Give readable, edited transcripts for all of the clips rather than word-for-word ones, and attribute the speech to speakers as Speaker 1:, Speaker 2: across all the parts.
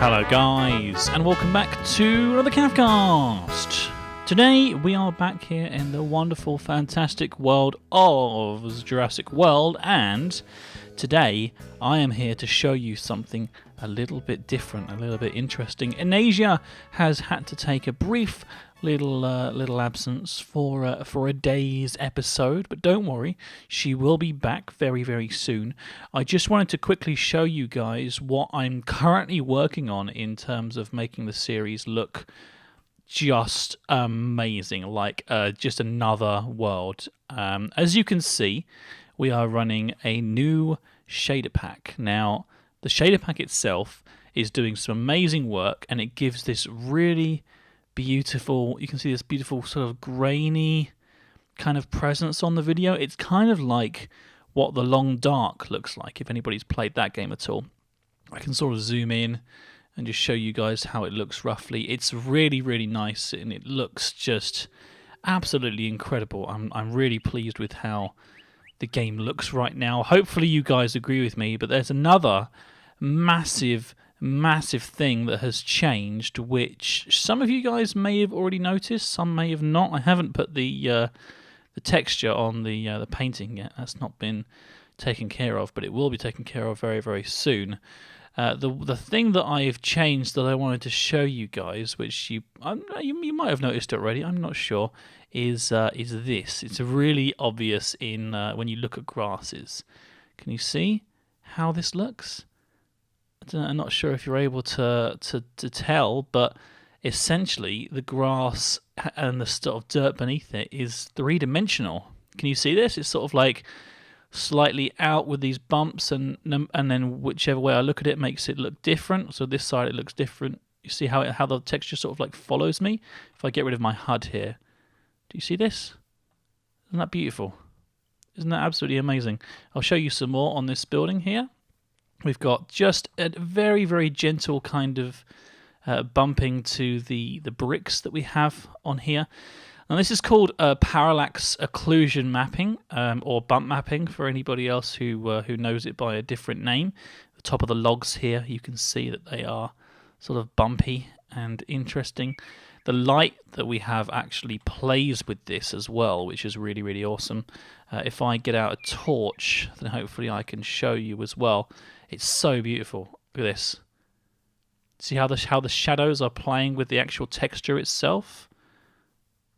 Speaker 1: Hello guys, and welcome back to another Cavcast. Today we are back here in the wonderful, fantastic world of Jurassic World, and today I am here to show you something a little bit different, a little bit interesting. Inasia has had to take a brief little absence for a day's episode, but don't worry, she will be back very, very soon. I just wanted to quickly show you guys what I'm currently working on in terms of making the series look just amazing, like just another world. As you can see, we are running a new shader pack. Now, the shader pack itself is doing some amazing work, and it gives this really beautiful, you can see this beautiful sort of grainy kind of presence on the video. It's kind of like what The Long Dark looks like, if anybody's played that game at all. I can sort of zoom in and just show you guys how it looks roughly. It's really, really nice, and it looks just absolutely incredible. I'm really pleased with how the game looks right now. Hopefully you guys agree with me, but there's another massive thing that has changed, which some of you guys may have already noticed, some may have not. I haven't put the texture on the painting yet. That's not been taken care of, but it will be taken care of very, very soon. The thing that I've changed that I wanted to show you guys, which you might have noticed already, I'm not sure, is this. It's really obvious in when you look at grasses. Can you see how this looks? I'm not sure if you're able to tell, but essentially the grass and the sort of dirt beneath it is three-dimensional. Can you see this? It's sort of like slightly out with these bumps, and then whichever way I look at it makes it look different. So this side it looks different. You see how the texture sort of like follows me? If I get rid of my HUD here, do you see this? Isn't that beautiful? Isn't that absolutely amazing? I'll show you some more on this building here. We've got just a very, very gentle kind of bumping to the bricks that we have on here. Now this is called parallax occlusion mapping, or bump mapping for anybody else who knows it by a different name. The top of the logs here, you can see that they are sort of bumpy and interesting. The light that we have actually plays with this as well, which is really, really awesome. If I get out a torch, then hopefully I can show you as well. It's so beautiful. Look at this. See how the shadows are playing with the actual texture itself?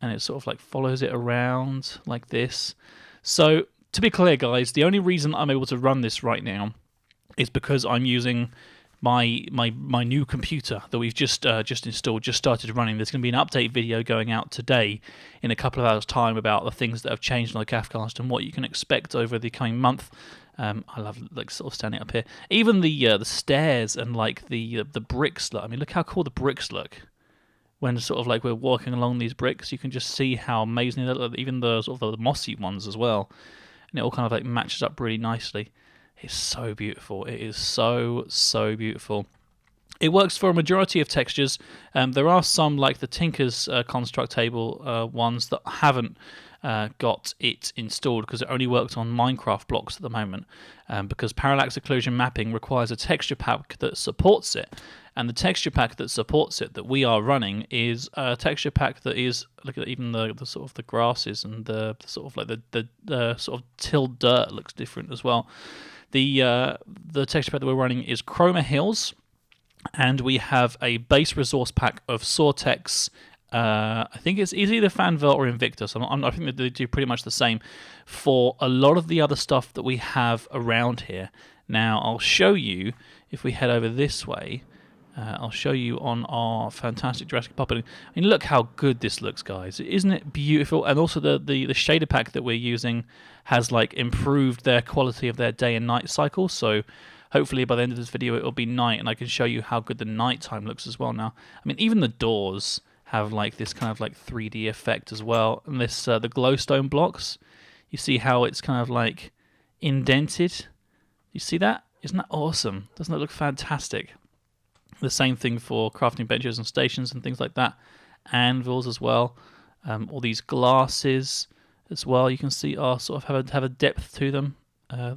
Speaker 1: And it sort of like follows it around like this. So, to be clear, guys, the only reason I'm able to run this right now is because I'm using my new computer that we've just installed, just started running. There's going to be an update video going out today in a couple of hours' time about the things that have changed on the Cavcast and what you can expect over the coming month. I love like sort of standing up here. Even the stairs and like the bricks look. I mean, look how cool the bricks look. When sort of like we're walking along these bricks, you can just see how amazing they look. Even the sort of the mossy ones as well, and it all kind of like matches up really nicely. It's so beautiful. It is so beautiful. It works for a majority of textures. There are some, like the Tinker's construct table ones, that haven't got it installed because it only works on Minecraft blocks at the moment, because parallax occlusion mapping requires a texture pack that supports it. And the texture pack that supports it that we are running is a texture pack that is, look at even the sort of the grasses and the sort of like the sort of tilled dirt looks different as well. The texture pack that we're running is Chroma Hills, and we have a base resource pack of Sawtex. I think it's either Fanvert or Invictus. I think that they do pretty much the same for a lot of the other stuff that we have around here. Now, I'll show you, if we head over this way, I'll show you on our fantastic Jurassic Park building. I mean, look how good this looks, guys. Isn't it beautiful? And also the shader pack that we're using has like improved their quality of their day and night cycle. So hopefully by the end of this video it'll be night, and I can show you how good the nighttime looks as well now. I mean, even the doors have like this kind of like 3D effect as well. And this the glowstone blocks, you see how it's kind of like indented. You see that? Isn't that awesome? Doesn't that look fantastic? The same thing for crafting benches and stations and things like that. Anvils as well. All these glasses as well, you can see are sort of have a depth to them.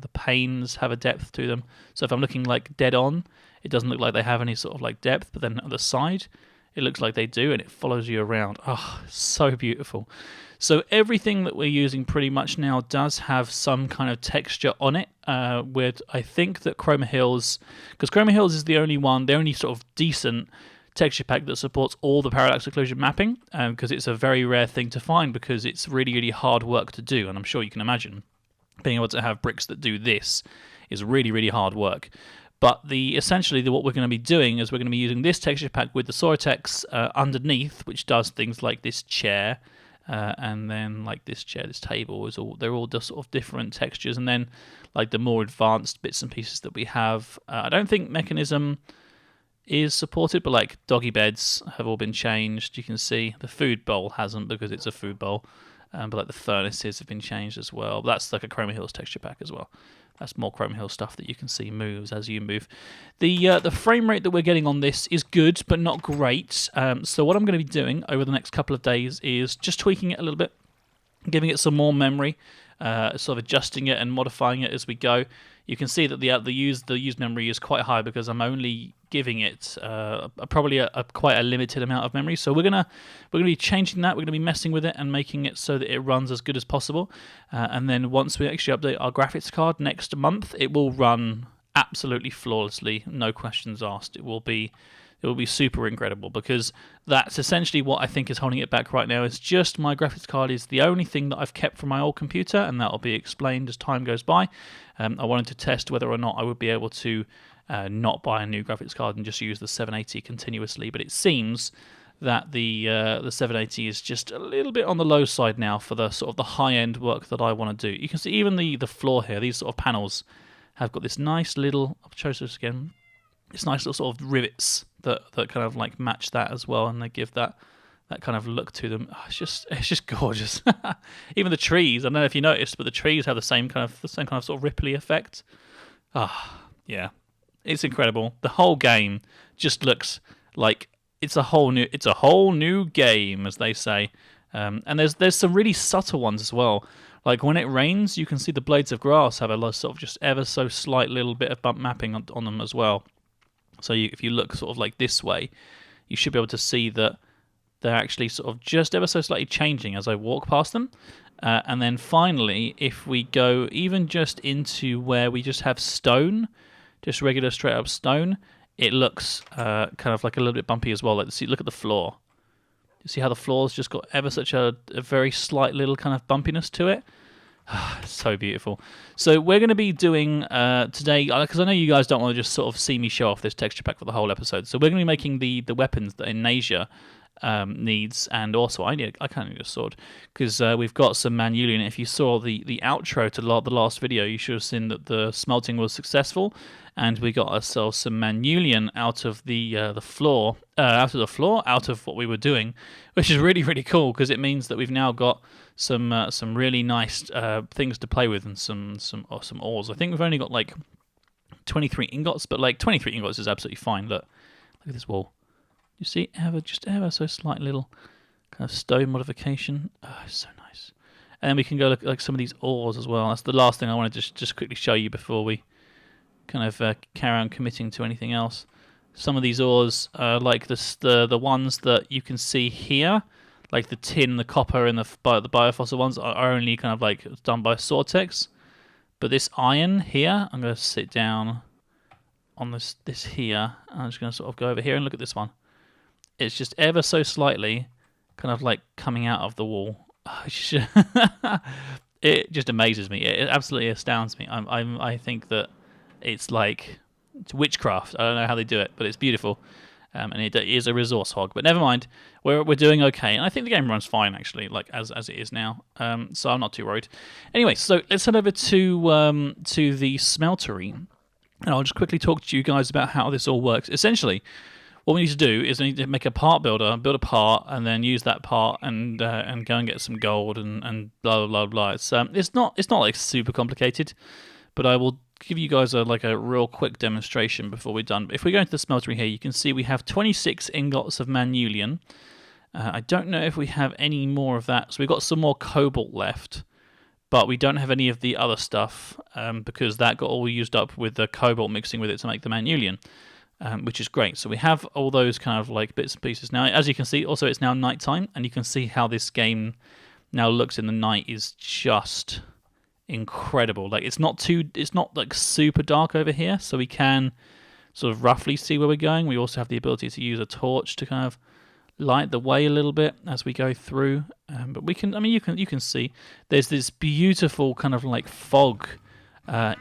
Speaker 1: the panes have a depth to them. So if I'm looking like dead on, it doesn't look like they have any sort of like depth, but then at the side, it looks like they do, and it follows you around. Oh, so beautiful. So everything that we're using pretty much now does have some kind of texture on it. With I think that Chroma Hills, because Chroma Hills is the only sort of decent texture pack that supports all the parallax occlusion mapping, because it's a very rare thing to find, because it's really, really hard work to do, and I'm sure you can imagine being able to have bricks that do this is really, really hard work. But essentially what we're going to be doing is we're going to be using this texture pack with the Soratex underneath, which does things like this chair, and then like this chair, this table, they're all just sort of different textures, and then like the more advanced bits and pieces that we have. I don't think Mechanism is supported, but like doggy beds have all been changed. You can see the food bowl hasn't, because it's a food bowl, but like the furnaces have been changed as well. But that's like a Chroma Hills texture pack as well. That's more Chroma Hills stuff that you can see moves as you move. The frame rate that we're getting on this is good, but not great. So what I'm going to be doing over the next couple of days is just tweaking it a little bit, giving it some more memory, sort of adjusting it and modifying it as we go. You can see that the used memory is quite high, because I'm only giving it probably quite a limited amount of memory. So we're gonna be changing that. We're gonna be messing with it and making it so that it runs as good as possible. And then once we actually update our graphics card next month, it will run absolutely flawlessly, no questions asked. It will be super incredible, because that's essentially what I think is holding it back right now. Is just my graphics card is the only thing that I've kept from my old computer, and that will be explained as time goes by. I wanted to test whether or not I would be able to not buy a new graphics card and just use the 780 continuously, but it seems that the 780 is just a little bit on the low side now for the sort of the high-end work that I want to do. You can see even the floor here, these sort of panels have got this nice little, I'll show this again, this nice little sort of rivets that kind of like match that as well, and they give that kind of look to them. Oh, it's just gorgeous. Even the trees, I don't know if you noticed, but the trees have the same kind of sort of ripply effect. Ah, yeah, it's incredible. The whole game just looks like it's a whole new game, as they say. And there's some really subtle ones as well. Like when it rains, you can see the blades of grass have a sort of just ever so slight little bit of bump mapping on them as well. So if you look sort of like this way, you should be able to see that they're actually sort of just ever so slightly changing as I walk past them. And then finally, if we go even just into where we just have stone, just regular straight up stone, it looks kind of like a little bit bumpy as well. Like, see, look at the floor. You see how the floor's just got ever such a very slight little kind of bumpiness to it? So beautiful. So we're going to be doing today, because I know you guys don't want to just sort of see me show off this texture pack for the whole episode. So we're going to be making the weapons that Inasia needs, and also I kind of need a sword, because we've got some Manulian. If you saw the outro to the last video, you should have seen that the smelting was successful, and we got ourselves some Manulian out of the floor, out of what we were doing, which is really, really cool, because it means that we've now got some really nice things to play with, and some ores. I think we've only got like 23 ingots, but like 23 ingots is absolutely fine. Look at this wall. You see, ever so slight little kind of stone modification. Oh, it's so nice. And then we can go look at like some of these ores as well. That's the last thing I want to just quickly show you before we kind of carry on committing to anything else. Some of these ores, like the ones that you can see here, like the tin, the copper, and the biofossil ones, are only kind of like done by Soratex. But this iron here, I'm going to sit down on this here. I'm just going to sort of go over here and look at this one. It's just ever so slightly kind of like coming out of the wall. It just amazes me. It absolutely astounds me. I think that it's witchcraft. I don't know how they do it, but it's beautiful. And it is a resource hog. But never mind. We're doing okay. And I think the game runs fine, actually, like as it is now. So I'm not too worried. Anyway, so let's head over to the smeltery. And I'll just quickly talk to you guys about how this all works. Essentially, what we need to do is we need to make a part builder, build a part, and then use that part and go and get some gold and blah blah blah. It's not like super complicated, but I will give you guys a real quick demonstration before we're done. If we go into the smeltery here, you can see we have 26 ingots of Manulian. I don't know if we have any more of that, so we've got some more cobalt left, but we don't have any of the other stuff because that got all used up with the cobalt mixing with it to make the Manulian, which is great. So we have all those kind of like bits and pieces. Now, as you can see, also it's now nighttime, and you can see how this game now looks in the night is just incredible. Like it's not like super dark over here, so we can sort of roughly see where we're going. We also have the ability to use a torch to kind of light the way a little bit as we go through, but we can. I mean, you can see there's this beautiful kind of like fog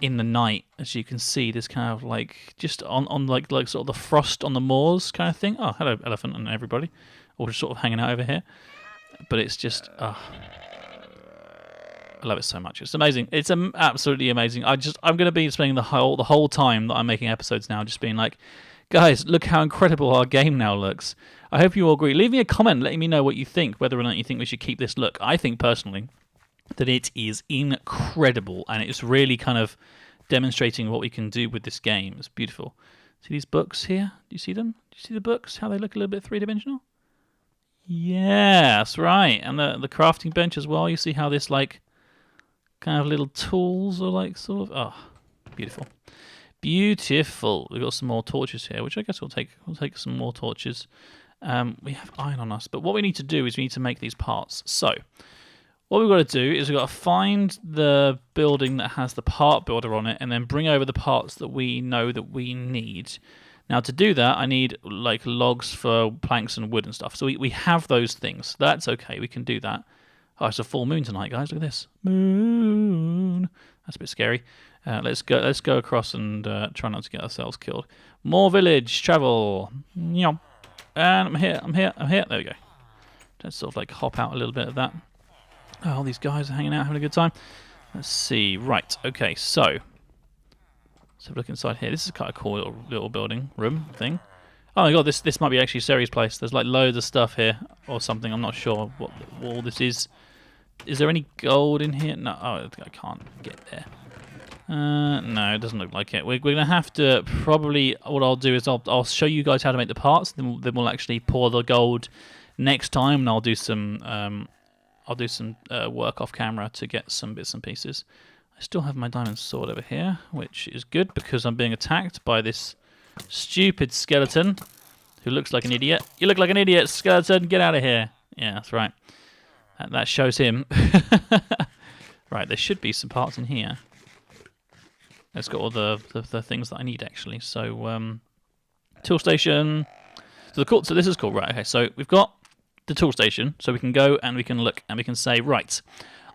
Speaker 1: in the night, as you can see. This kind of like just on like sort of the frost on the moors kind of thing. Oh, hello, elephant and everybody, all just sort of hanging out over here. But it's just, I love it so much. It's amazing. It's absolutely amazing. I'm going to be spending the whole time that I'm making episodes now, just being like, guys, look how incredible our game now looks. I hope you all agree. Leave me a comment letting me know what you think, whether or not you think we should keep this look. I think personally that it is incredible, and it's really kind of demonstrating what we can do with this game. It's beautiful. See these books here? Do you see them? Do you see the books? How they look a little bit three-dimensional? Yeah, that's right. And the crafting bench as well. You see how this like kind of little tools are like sort of beautiful. Beautiful. We've got some more torches here, which I guess we'll take some more torches. We have iron on us, but what we need to do is we need to make these parts. So what we've got to do is we've got to find the building that has the part builder on it and then bring over the parts that we know that we need. Now to do that, I need like logs for planks and wood and stuff. So we have those things. That's okay. We can do that. Oh, it's a full moon tonight, guys. Look at this. Moon. That's a bit scary. Let's go across and try not to get ourselves killed. More village travel. And I'm here. There we go. Let's sort of like hop out a little bit of that. Oh, all these guys are hanging out, having a good time. Let's see. Right. Okay. So let's have a look inside here. This is kind of cool little building room thing. Oh my god, this might be actually Seri's place. There's like loads of stuff here or something. I'm not sure what all this is. Is there any gold in here? No. Oh, I can't get there. No, it doesn't look like it. We're going to have to probably. What I'll do is I'll show you guys how to make the parts. Then we'll actually pour the gold next time, and I'll do some work off camera to get some bits and pieces. I still have my diamond sword over here, which is good because I'm being attacked by this stupid skeleton who looks like an idiot. You look like an idiot, skeleton. Get out of here. Yeah, that's right. That shows him. Right, there should be some parts in here. It's got all the things that I need, actually. So, tool station. So this is cool. Right, okay, so we've got the tool station, so we can go and we can look and we can say, right,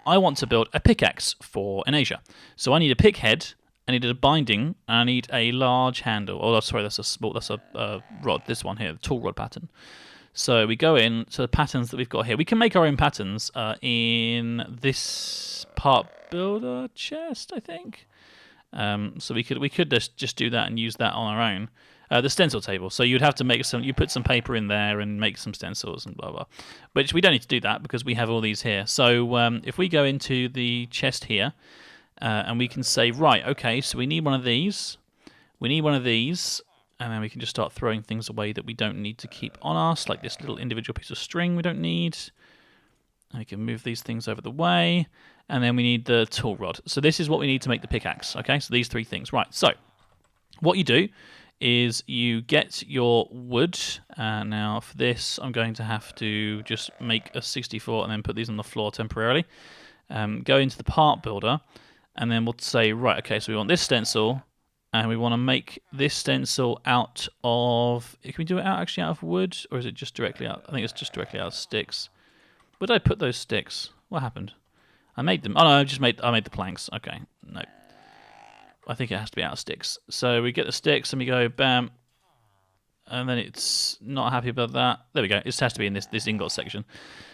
Speaker 1: I want to build a pickaxe for an Asia. So I need a pick head, I need a binding, and I need a large handle. Oh, sorry, that's a rod. This one here, the tool rod pattern. So we go in to the patterns that we've got here. We can make our own patterns in this part builder chest, I think. So we could just do that and use that on our own. The stencil table. So you'd have to make you put some paper in there and make some stencils and blah blah. But we don't need to do that because we have all these here. So if we go into the chest here, and we can say, right, okay, so we need one of these. We need one of these. And then we can just start throwing things away that we don't need to keep on us, like this little individual piece of string we don't need. And we can move these things over the way. And then we need the tool rod. So this is what we need to make the pickaxe, okay? So these three things. Right, so what you do is you get your wood. Now for this, I'm going to have to just make a 64 and then put these on the floor temporarily. Go into the part builder, and then we'll say, right, okay, so we want this stencil. And we want to make this stencil out of... Can we do it out of wood? Or is it just directly out? I think it's just directly out of sticks. Where did I put those sticks? What happened? I made them. Oh, no, I made the planks. Okay, no. I think it has to be out of sticks. So we get the sticks and we go, bam. And then it's not happy about that. There we go. It just has to be in this ingot section.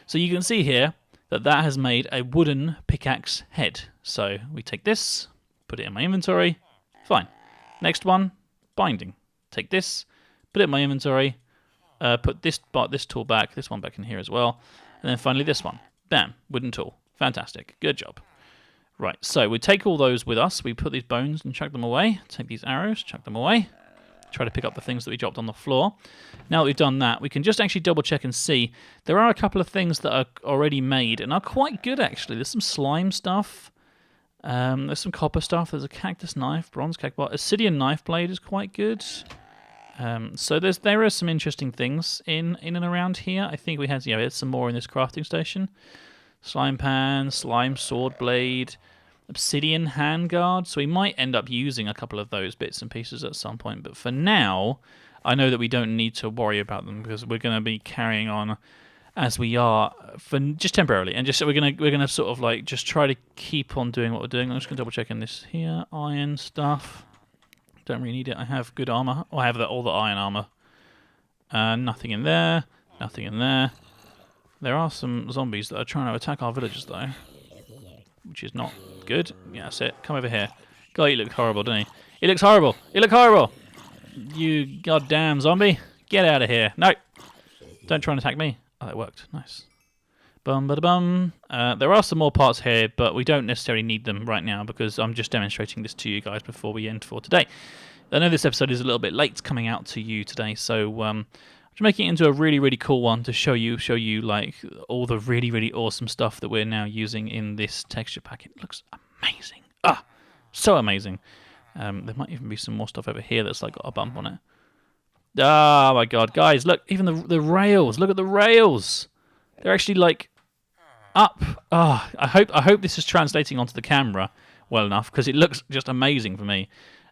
Speaker 1: So you can see here that has made a wooden pickaxe head. So we take this, put it in my inventory. Fine. Next one, binding. Take this, put it in my inventory, put this tool back, this one back in here as well, and then finally this one. Bam, wooden tool. Fantastic. Good job. Right, so we take all those with us. We put these bones and chuck them away. Take these arrows, chuck them away. try to pick up the things that we dropped on the floor. Now that we've done that, we can just actually double check and see there are a couple of things that are already made and are quite good actually. There's some slime stuff. There's some copper stuff. There's a cactus knife, bronze cactus. Obsidian knife blade is quite good. So there are some interesting things in and around here. I think we had there's some more in this crafting station. Slime pan, slime sword blade, obsidian handguard. So we might end up using a couple of those bits and pieces at some point. But for now, I know that we don't need to worry about them because we're going to be carrying on as we are for just temporarily, and just we're gonna sort of like just try to keep on doing what we're doing. I'm just gonna double check in this here iron stuff. Don't really need it. I have good armor. Oh, I have all the iron armor. Nothing in there. Nothing in there. There are some zombies that are trying to attack our villagers though, which is not good. Yeah, that's it. Come over here. God, he looks horrible, doesn't he? He looks horrible. He looks horrible. You goddamn zombie! Get out of here! No, don't try and attack me. Oh, that worked. Nice. Bum, bada, bum. There are some more parts here, but we don't necessarily need them right now because I'm just demonstrating this to you guys before we end for today. I know this episode is a little bit late coming out to you today, so I'm just making it into a really, really cool one to show you like all the really, really awesome stuff that we're now using in this texture pack. It looks amazing. Ah, so amazing. There might even be some more stuff over here that's like got a bump on it. Oh my god, guys, look, even the rails, look at the rails. They're actually like up. Oh, I hope this is translating onto the camera well enough because it looks just amazing for me.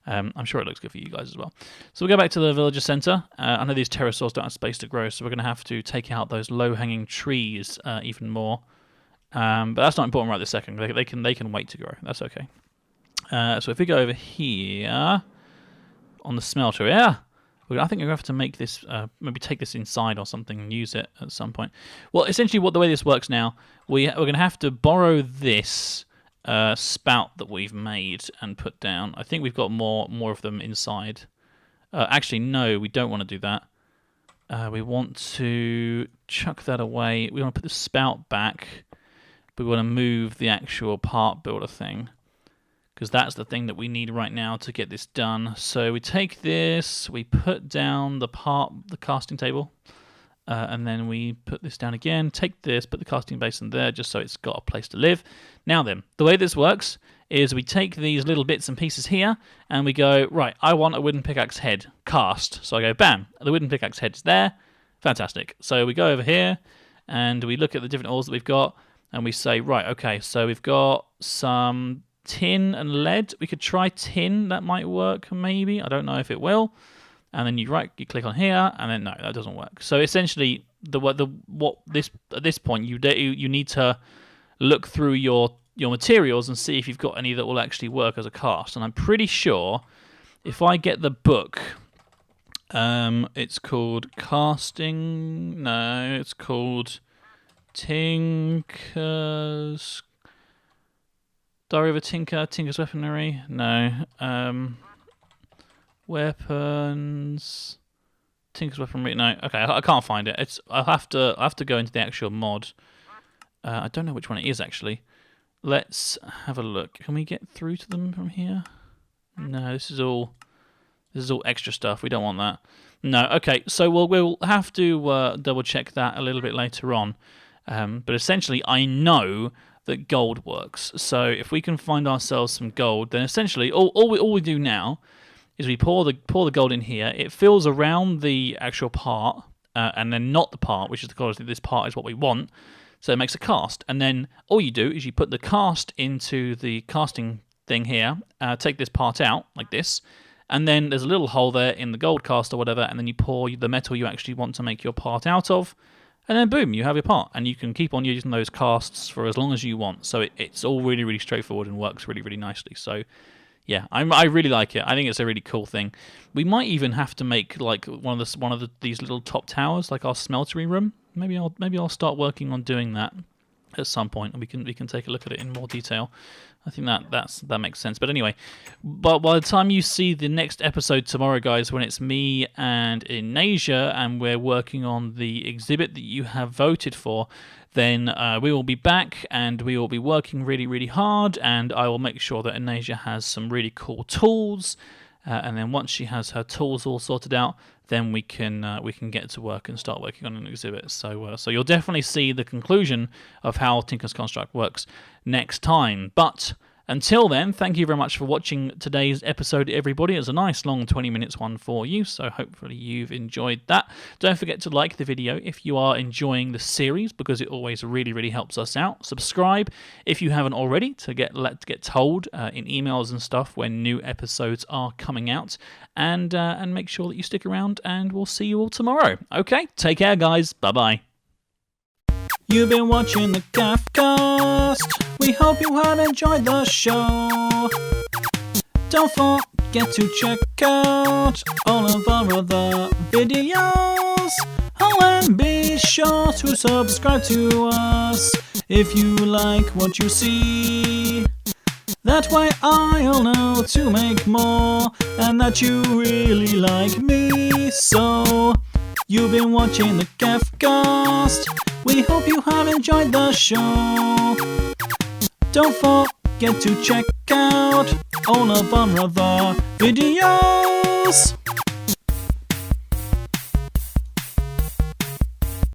Speaker 1: I'm sure it looks good for you guys as well. So we'll go back to the villager center. I know these pterosaurs don't have space to grow, so we're going to have to take out those low-hanging trees even more. But that's not important right this second. They can wait to grow. That's okay. So if we go over here on the smelter, yeah. I think we're going to have to make this, maybe take this inside or something and use it at some point. Well, essentially the way this works now, we're going to have to borrow this spout that we've made and put down. I think we've got more of them inside. Actually, no, we don't want to do that. We want to chuck that away. We want to put the spout back. We want to move the actual part builder thing, because that's the thing that we need right now to get this done. So we take this, we put down the casting table, and then we put this down again, take this, put the casting basin there just so it's got a place to live. Now then, the way this works is we take these little bits and pieces here, and we go, right, I want a wooden pickaxe head cast. So I go, bam, the wooden pickaxe head's there. Fantastic. So we go over here, and we look at the different ores that we've got, and we say, right, okay, so we've got some tin and lead. We could try tin. That might work, maybe. I don't know if it will. And then you click on here, and then no, that doesn't work. So essentially, at this point you need to look through your materials and see if you've got any that will actually work as a cast. And I'm pretty sure if I get the book, it's called Casting. No, it's called Tinker's Diary of a Tinker, Tinker's Weaponry. No. Weapons. Tinker's Weaponry. No. Okay, I can't find it. I'll have to go into the actual mod. I don't know which one it is actually. Let's have a look. Can we get through to them from here? No, this is all extra stuff. We don't want that. No. Okay, so we'll have to double check that a little bit later on. But essentially, I know that gold works. So if we can find ourselves some gold, then essentially all we do now is we pour the gold in here. It fills around the actual part, and then not the part, which is the quality. This part is what we want. So it makes a cast, and then all you do is you put the cast into the casting thing here. Take this part out like this, and then there's a little hole there in the gold cast or whatever, and then you pour the metal you actually want to make your part out of. And then boom, you have your part, and you can keep on using those casts for as long as you want. So it's all really, really straightforward and works really, really nicely. So yeah, I really like it. I think it's a really cool thing. We might even have to make like one of these little top towers, like our smeltery room. Maybe I'll start working on doing that at some point, and we can take a look at it in more detail. I think that makes sense. But anyway, by the time you see the next episode tomorrow, guys, when it's me and Inasia, and we're working on the exhibit that you have voted for, then we will be back and we will be working really, really hard, and I will make sure that Inasia has some really cool tools and then once she has her tools all sorted out, then we can get to work and start working on an exhibit. So you'll definitely see the conclusion of how Tinker's Construct works next time. But until then, thank you very much for watching today's episode, everybody. It was a nice long 20 minutes one for you, so hopefully you've enjoyed that. Don't forget to like the video if you are enjoying the series, because it always really, really helps us out. Subscribe if you haven't already to get told in emails and stuff when new episodes are coming out, and make sure that you stick around, and we'll see you all tomorrow. Okay, take care, guys. Bye-bye. You've been watching the Cafcast. We hope you have enjoyed the show. Don't forget to check out all of our other videos. Oh, and be sure to subscribe to us if you like what you see. That way I'll know to make more, and that you really like me. So, you've been watching the Cafcast. We hope you have enjoyed the show. Don't forget to check out all of our other videos.